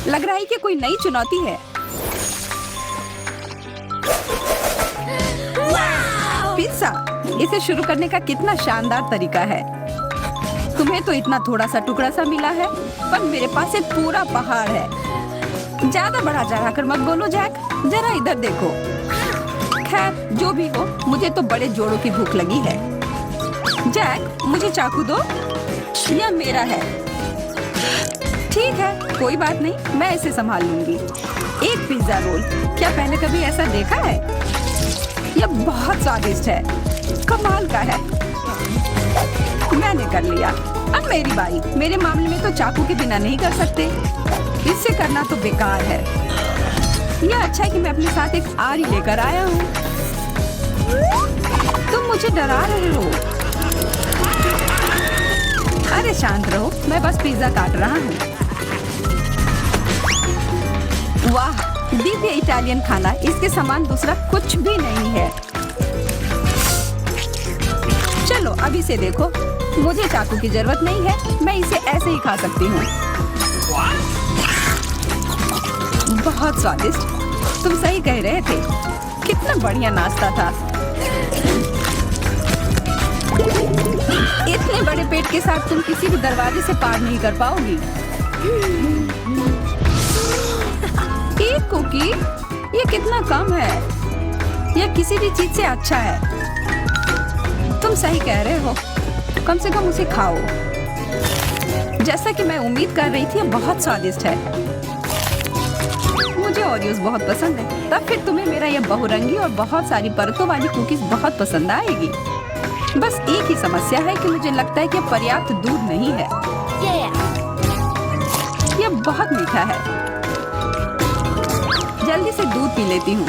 लग रहा है कि कोई नई चुनौती है। पिज्जा, इसे शुरू करने का कितना शानदार तरीका है। तुम्हें तो इतना थोड़ा सा टुकड़ा सा मिला है, पर मेरे पास एक पूरा पहाड़ है। ज्यादा बढ़ा चढ़ा कर मत बोलो जैक, जरा इधर देखो। खैर जो भी हो, मुझे तो बड़े जोड़ों की भूख लगी है। जैक, मुझे चाकू दो, यह मेरा है। ठीक है, कोई बात नहीं, मैं इसे संभाल लूंगी। एक पिज्जा रोल, क्या पहले कभी ऐसा देखा है? यह बहुत स्वादिष्ट है, कमाल का है। मैंने कर लिया, अब मेरी बारी। मेरे मामले में तो चाकू के बिना नहीं कर सकते, इससे करना तो बेकार है। यह अच्छा है कि मैं अपने साथ एक आरी लेकर आया हूँ। तुम मुझे डरा रहे हो। अरे शांत रहो, मैं बस पिज्जा काट रहा हूँ। वाह, दिव्य इटालियन खाना, इसके समान दूसरा कुछ भी नहीं है। चलो अब इसे देखो, मुझे चाकू की जरूरत नहीं है, मैं इसे ऐसे ही खा सकती हूँ। बहुत स्वादिष्ट, तुम सही कह रहे थे, कितना बढ़िया नाश्ता था। इतने बड़े पेट के साथ तुम किसी भी दरवाजे से पार नहीं कर पाओगी। एक कुकी, ये कितना कम है। यह किसी भी चीज से अच्छा है। तुम सही कह रहे हो, कम से कम उसे खाओ। जैसा कि मैं उम्मीद कर रही थी, यह बहुत स्वादिष्ट है। मुझे ओरियोस बहुत पसंद है, तब फिर तुम्हें मेरा यह बहुरंगी और बहुत सारी परतों वाली कुकीज बहुत पसंद आएगी। बस एक ही समस्या है कि मुझे लगता है कि पर्याप्त दूध नहीं है। यह बहुत मीठा है। जल्दी से दूध पी लेती हूँ।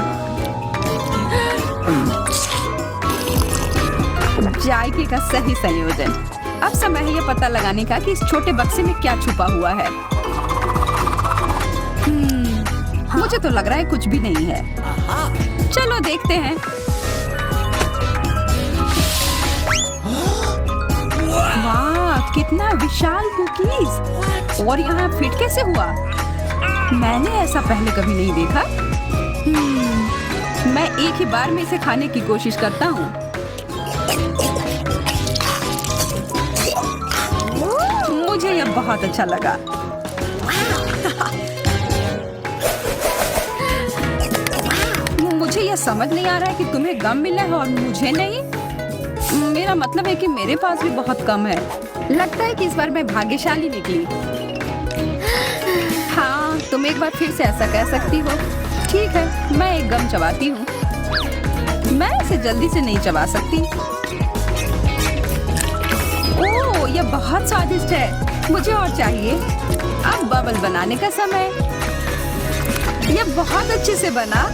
जायके का सही संयोजन। अब समय है यह पता लगाने का कि इस छोटे बक्से में क्या छुपा हुआ है। मुझे तो लग रहा है कुछ भी नहीं है। चलो देखते हैं। वाह, कितना विशाल कुकीज! और यहाँ फिट कैसे हुआ? मैंने ऐसा पहले कभी नहीं देखा। मैं एक ही बार में इसे खाने की कोशिश करता हूँ। मुझे यह बहुत अच्छा लगा। मुझे यह समझ नहीं आ रहा है कि तुम्हें गम मिला है और मुझे नहीं। मेरा मतलब है कि मेरे पास भी बहुत कम है। लगता है कि इस बार मैं भाग्यशाली निकली। हाँ, तुम एक बार फिर से ऐसा कह सकती हो। ठीक है, मैं एक गम चबाती हूँ। मैं इसे जल्दी से नहीं चबा सकती। ओह, यह बहुत स्वादिष्ट है। मुझे और चाहिए। अब बबल बनाने का समय। यह बहुत अच्छे से बना।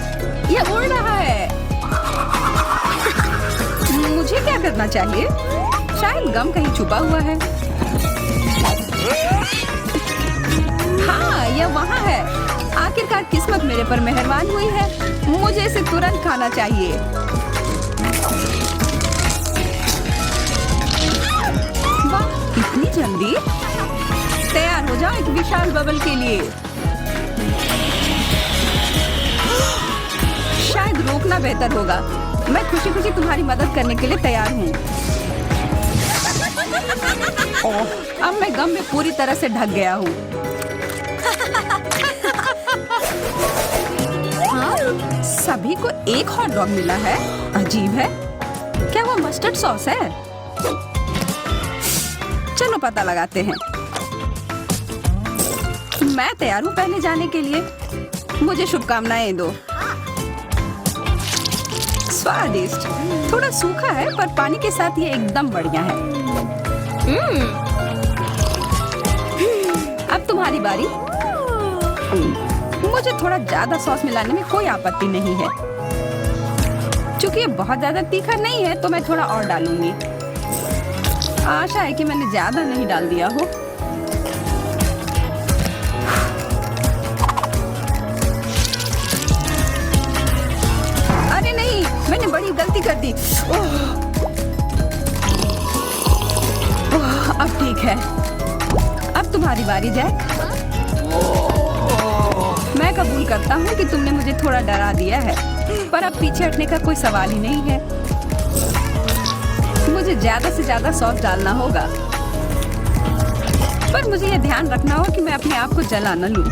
यह उड़ रहा है। मुझे क्या करना चाहिए? शायद गम कहीं छुपा हुआ है। हाँ, यह वहाँ है। आखिरकार किस्मत मेरे पर मेहरबान हुई है। मुझे इसे तुरंत खाना चाहिए। वाह, इतनी जल्दी! तैयार हो जाओ एक विशाल बबल के लिए। शायद रोकना बेहतर होगा। मैं खुशी खुशी तुम्हारी मदद करने के लिए तैयार हूँ। ओह, अब मैं गम में पूरी तरह से ढक गया हूँ। हाँ, सभी को एक हॉट डॉग मिला है। अजीब है। क्या वो मस्टर्ड सॉस है? चलो पता लगाते हैं। मैं तैयार हूँ पहले जाने के लिए। मुझे शुभकामनाएं दो। स्वादिष्ट, थोड़ा सूखा है, पर पानी के साथ ये एकदम बढ़िया है। अब तुम्हारी बारी। मुझे थोड़ा ज्यादा सॉस मिलाने में कोई आपत्ति नहीं है। चूंकि ये बहुत ज्यादा तीखा नहीं है, तो मैं थोड़ा और डालूंगी। आशा है कि मैंने ज्यादा नहीं डाल दिया हो। अरे नहीं, मैंने बड़ी गलती कर दी। अब ठीक है। अब तुम्हारी बारी जैक। करता हूँ कि तुमने मुझे थोड़ा डरा दिया है, पर अब पीछे हटने का कोई सवाल ही नहीं है। मुझे ज्यादा से ज्यादा सॉस डालना होगा, पर मुझे यह ध्यान रखना होगा कि मैं अपने आप को जला न लूं।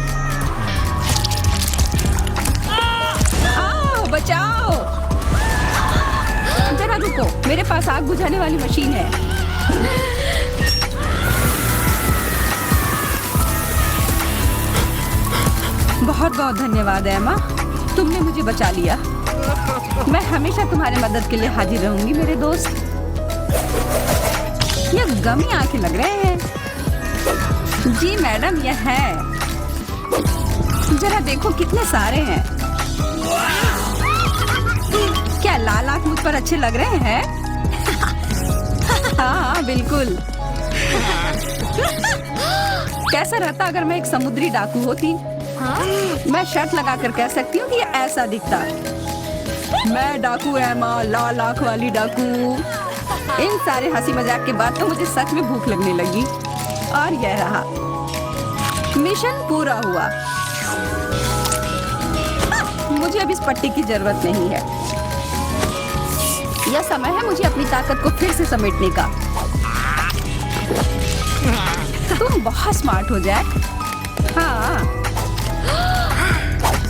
आओ, बचाओ! जरा रुको, मेरे पास आग बुझाने वाली मशीन है। बहुत बहुत धन्यवाद एमा, तुमने मुझे बचा लिया। मैं हमेशा तुम्हारे मदद के लिए हाजिर रहूंगी मेरे दोस्त। यह गमी आंखें लग रहे हैं। जी मैडम, यह है। जरा देखो कितने सारे हैं। क्या लाल आंख मुझ पर अच्छे लग रहे हैं? हाँ बिल्कुल। कैसा रहता अगर मैं एक समुद्री डाकू होती? मैं शर्त लगाकर कह सकती हूँ कि यह ऐसा दिखता। मैं डाकू एमा, लाल आंख वाली डाकू। इन सारे हंसी मजाक के बाद तो मुझे सच में भूख लगने लगी और यह रहा। मिशन पूरा हुआ। मुझे अब इस पट्टी की जरूरत नहीं है। यह समय है मुझे अपनी ताकत को फिर से समेटने का। तुम बहुत स्मार्ट हो जैक। हाँ,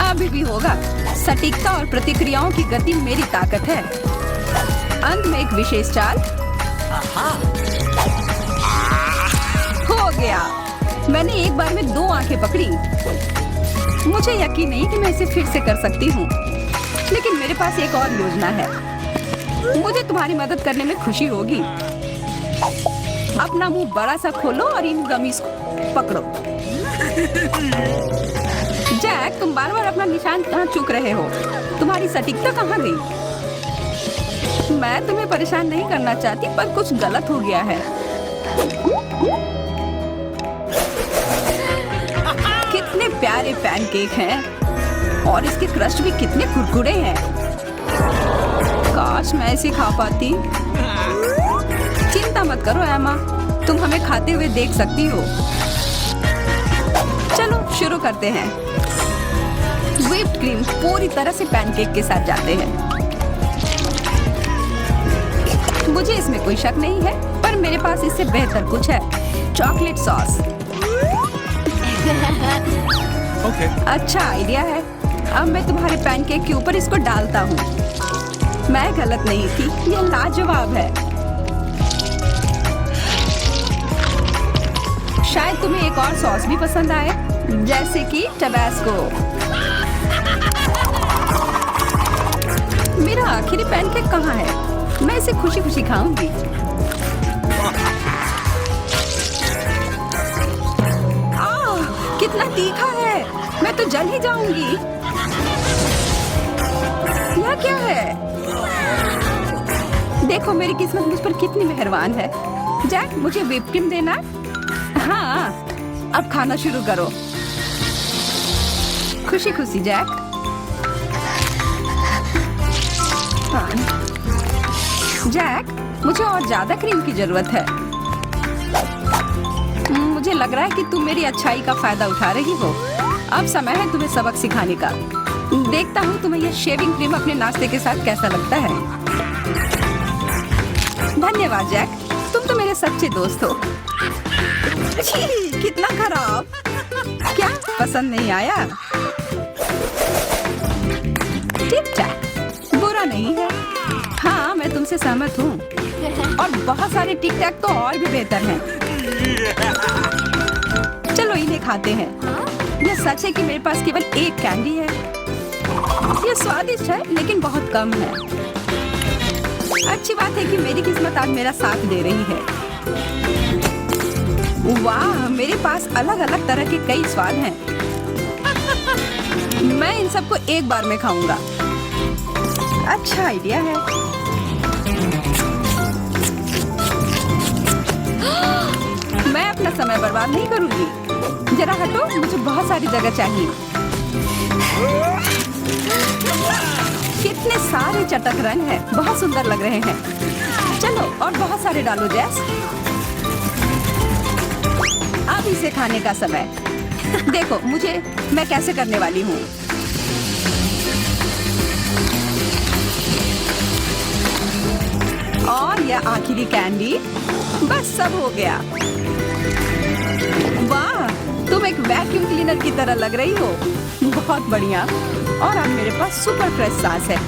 अभी भी होगा। सटीकता और प्रतिक्रियाओं की गति मेरी ताकत है। अंत में एक विशेष चाल। हो गया। मैंने एक बार में 2 आंखें पकड़ी। मुझे यकीन नहीं कि मैं इसे फिर से कर सकती हूँ, लेकिन मेरे पास एक और योजना है। मुझे तुम्हारी मदद करने में खुशी होगी। अपना मुंह बड़ा सा खोलो और इन गमीज को पकड़ो। जैक, तुम बार बार अपना निशान कहाँ चूक रहे हो? तुम्हारी सटीकता कहाँ गई? मैं तुम्हें परेशान नहीं करना चाहती, पर कुछ गलत हो गया है। कितने प्यारे पैनकेक हैं और इसके क्रस्ट भी कितने कुरकुरे हैं। काश मैं इसे खा पाती। चिंता मत करो एमा, तुम हमें खाते हुए देख सकती हो। चलो शुरू करते हैं। व्हिप्ड क्रीम पूरी तरह से पैनकेक के साथ जाते हैं। मुझे इसमें कोई शक नहीं है, पर मेरे पास इससे बेहतर कुछ है। Chocolate sauce. अच्छा आइडिया है। अब मैं तुम्हारे पैनकेक के ऊपर इसको डालता हूँ। मैं गलत नहीं थी, यह लाजवाब है। शायद तुम्हें एक और सॉस भी पसंद आए, जैसे कि टबास्को। मेरा आखिरी पैनकेक कहाँ है? मैं इसे खुशी खुशी खाऊंगी। कितना तीखा है, मैं तो जल ही जाऊंगी। यह क्या है? देखो मेरी किस्मत मुझ पर कितनी मेहरबान है। जैक, मुझे व्हिप क्रीम देना। हाँ, अब खाना शुरू करो। खुशी खुशी जैक। हाँ। जैक, मुझे और ज्यादा क्रीम की जरूरत है। मुझे लग रहा है कि तुम मेरी अच्छाई का फायदा उठा रही हो। अब समय है तुम्हें सबक सिखाने का। देखता हूँ तुम्हें यह शेविंग क्रीम अपने नाश्ते के साथ कैसा लगता है। धन्यवाद जैक, तुम तो मेरे सच्चे दोस्त हो। छी, कितना खराब। क्या पसंद नहीं आया? ठीक ठाक, बुरा नहीं है। हाँ, मैं तुमसे सहमत हूँ। और बहुत सारे टिक टैक तो और भी बेहतर हैं। चलो इन्हें खाते हैं। यह सच है कि मेरे पास केवल एक कैंडी है। यह स्वादिष्ट है, लेकिन बहुत कम है। अच्छी बात है कि मेरी किस्मत आज मेरा साथ दे रही है। वाह, मेरे पास अलग अलग तरह के कई स्वाद हैं। मैं इन सबको एक बार में खाऊंगा। अच्छा आइडिया है। मैं अपना समय बर्बाद नहीं करूंगी। जरा हटो, मुझे बहुत सारी जगह चाहिए। कितने सारे चटक रंग हैं, बहुत सुंदर लग रहे हैं। चलो और बहुत सारे डालो जैस। अब इसे खाने का समय। देखो मैं कैसे करने वाली हूँ। गया आखिरी कैंडी। बस सब हो गया। वाह, तुम एक वैक्यूम क्लीनर की तरह लग रही हो। बहुत बढ़िया। और अब मेरे पास सुपर फ्रेश सांस है।